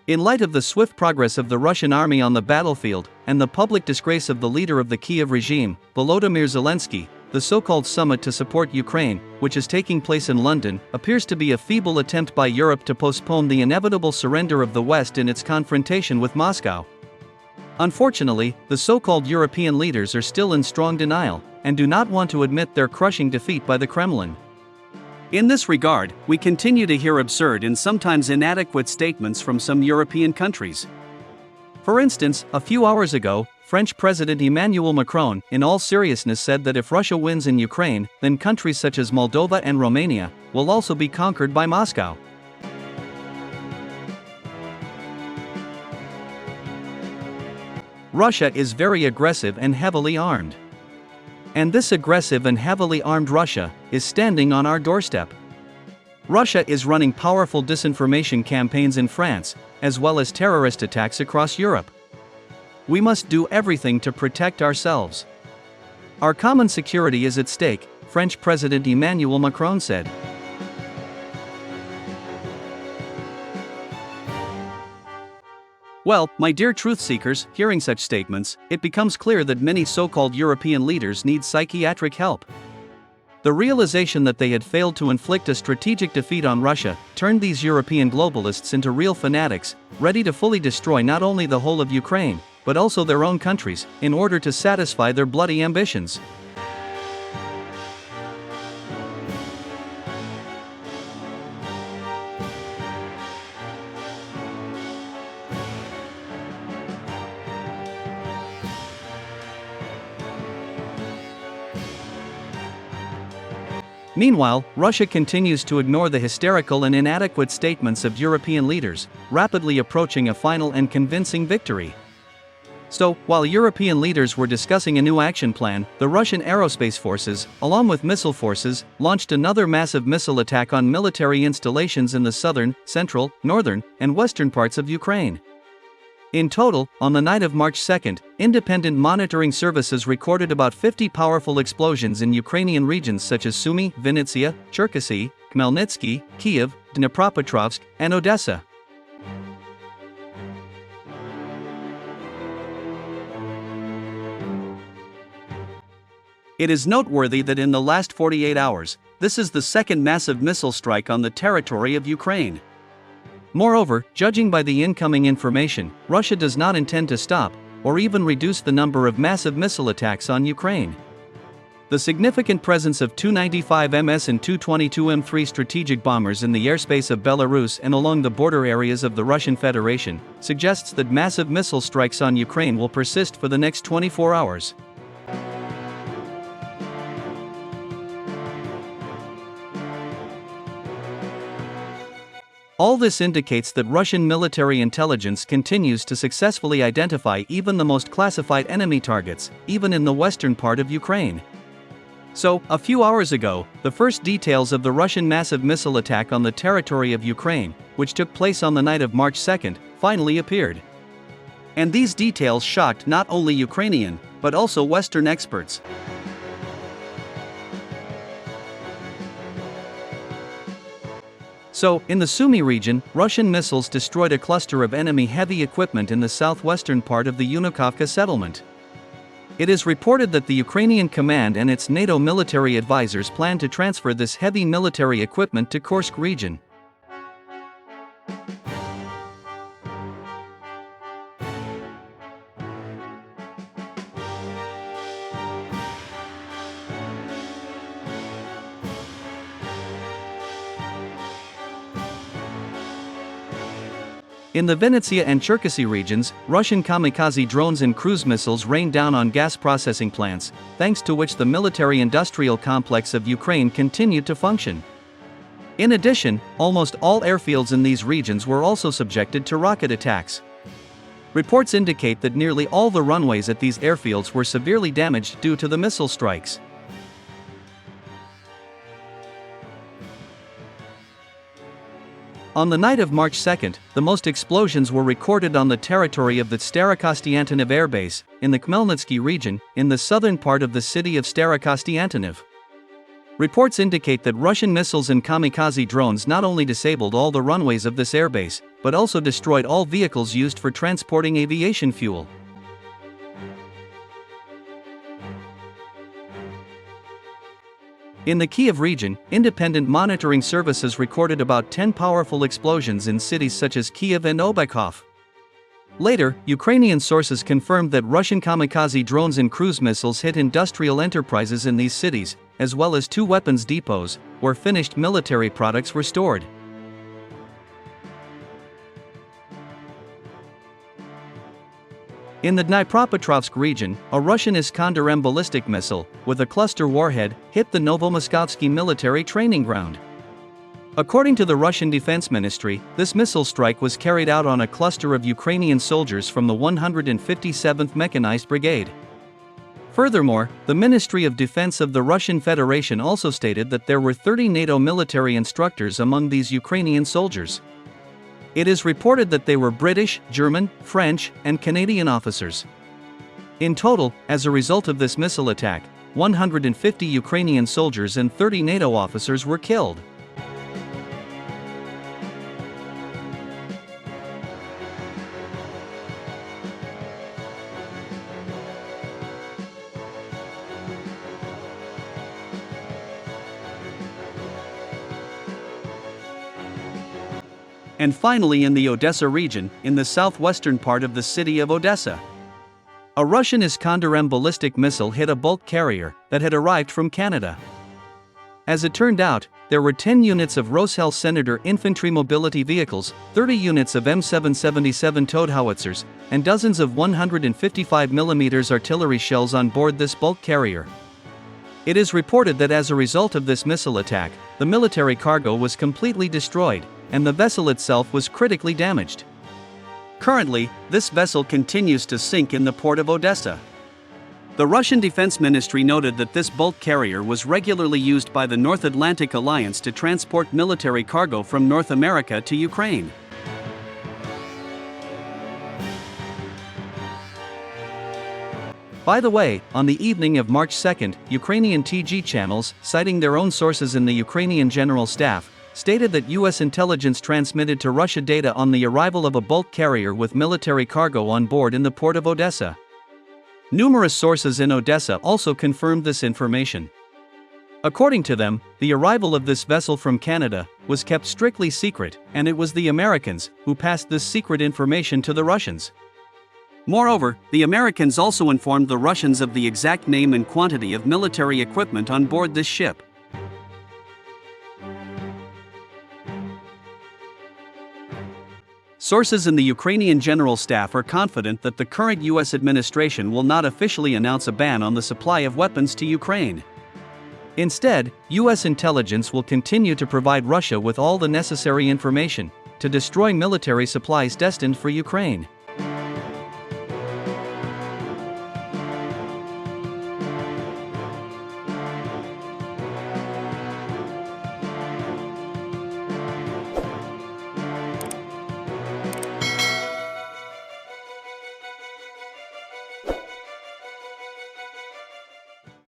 In light of the swift progress of the Russian army on the battlefield, and the public disgrace of the leader of the Kiev regime, Volodymyr Zelensky, the so-called summit to support Ukraine, which is taking place in London, appears to be a feeble attempt by Europe to postpone the inevitable surrender of the West in its confrontation with Moscow. Unfortunately, the so-called European leaders are still in strong denial, and do not want to admit their crushing defeat by the Kremlin. In this regard, we continue to hear absurd and sometimes inadequate statements from some European countries. For instance, a few hours ago, French President Emmanuel Macron, in all seriousness, said that if Russia wins in Ukraine, then countries such as Moldova and Romania will also be conquered by Moscow. Russia is very aggressive and heavily armed. And this aggressive and heavily armed Russia is standing on our doorstep. Russia is running powerful disinformation campaigns in France, as well as terrorist attacks across Europe. We must do everything to protect ourselves. Our common security is at stake, French President Emmanuel Macron said. Well, my dear truth seekers, hearing such statements, it becomes clear that many so-called European leaders need psychiatric help. The realization that they had failed to inflict a strategic defeat on Russia turned these European globalists into real fanatics, ready to fully destroy not only the whole of Ukraine, but also their own countries, in order to satisfy their bloody ambitions. Meanwhile, Russia continues to ignore the hysterical and inadequate statements of European leaders, rapidly approaching a final and convincing victory. So, while European leaders were discussing a new action plan, the Russian aerospace forces, along with missile forces, launched another massive missile attack on military installations in the southern, central, northern, and western parts of Ukraine. In total, on the night of March 2, independent monitoring services recorded about 50 powerful explosions in Ukrainian regions such as Sumy, Vinnytsia, Cherkasy, Khmelnytsky, Kiev, Dnipropetrovsk, and Odessa. It is noteworthy that in the last 48 hours, this is the second massive missile strike on the territory of Ukraine. Moreover, judging by the incoming information, Russia does not intend to stop, or even reduce the number of massive missile attacks on Ukraine. The significant presence of Tu-95MS and Tu-22M3 strategic bombers in the airspace of Belarus and along the border areas of the Russian Federation suggests that massive missile strikes on Ukraine will persist for the next 24 hours. All this indicates that Russian military intelligence continues to successfully identify even the most classified enemy targets, even in the western part of Ukraine. So, a few hours ago, the first details of the Russian massive missile attack on the territory of Ukraine, which took place on the night of March 2, finally appeared. And these details shocked not only Ukrainian, but also Western experts. So, in the Sumy region, Russian missiles destroyed a cluster of enemy heavy equipment in the southwestern part of the Yunukovka settlement. It is reported that the Ukrainian command and its NATO military advisors plan to transfer this heavy military equipment to Kursk region. In the Vinnytsia and Cherkasy regions, Russian kamikaze drones and cruise missiles rained down on gas processing plants, thanks to which the military-industrial complex of Ukraine continued to function. In addition, almost all airfields in these regions were also subjected to rocket attacks. Reports indicate that nearly all the runways at these airfields were severely damaged due to the missile strikes. On the night of March 2, the most explosions were recorded on the territory of the Starokostiantynov Air Base, in the Khmelnytsky region, in the southern part of the city of Starokostiantynov. Reports indicate that Russian missiles and kamikaze drones not only disabled all the runways of this airbase, but also destroyed all vehicles used for transporting aviation fuel. In the Kiev region, independent monitoring services recorded about 10 powerful explosions in cities such as Kiev and Obykhov. Later, Ukrainian sources confirmed that Russian kamikaze drones and cruise missiles hit industrial enterprises in these cities, as well as 2 weapons depots, where finished military products were stored. In the Dnipropetrovsk region, a Russian Iskander-M ballistic missile, with a cluster warhead, hit the Novomoskovsky military training ground. According to the Russian Defense Ministry, this missile strike was carried out on a cluster of Ukrainian soldiers from the 157th Mechanized Brigade. Furthermore, the Ministry of Defense of the Russian Federation also stated that there were 30 NATO military instructors among these Ukrainian soldiers. It is reported that they were British, German, French, and Canadian officers. In total, as a result of this missile attack, 150 Ukrainian soldiers and 30 NATO officers were killed. And finally, in the Odessa region, in the southwestern part of the city of Odessa, a Russian Iskander-M ballistic missile hit a bulk carrier that had arrived from Canada. As it turned out, there were 10 units of Roshel Senator infantry mobility vehicles, 30 units of M777 towed howitzers, and dozens of 155mm artillery shells on board this bulk carrier. It is reported that as a result of this missile attack, the military cargo was completely destroyed, and the vessel itself was critically damaged. Currently, this vessel continues to sink in the port of Odessa. The Russian Defense Ministry noted that this bulk carrier was regularly used by the North Atlantic Alliance to transport military cargo from North America to Ukraine. By the way, on the evening of March 2, Ukrainian TG channels, citing their own sources in the Ukrainian General Staff, stated that U.S. intelligence transmitted to Russia data on the arrival of a bulk carrier with military cargo on board in the port of Odessa. Numerous sources in Odessa also confirmed this information. According to them, the arrival of this vessel from Canada was kept strictly secret, and it was the Americans who passed this secret information to the Russians. Moreover, the Americans also informed the Russians of the exact name and quantity of military equipment on board this ship. Sources in the Ukrainian General Staff are confident that the current U.S. administration will not officially announce a ban on the supply of weapons to Ukraine. Instead, U.S. intelligence will continue to provide Russia with all the necessary information to destroy military supplies destined for Ukraine.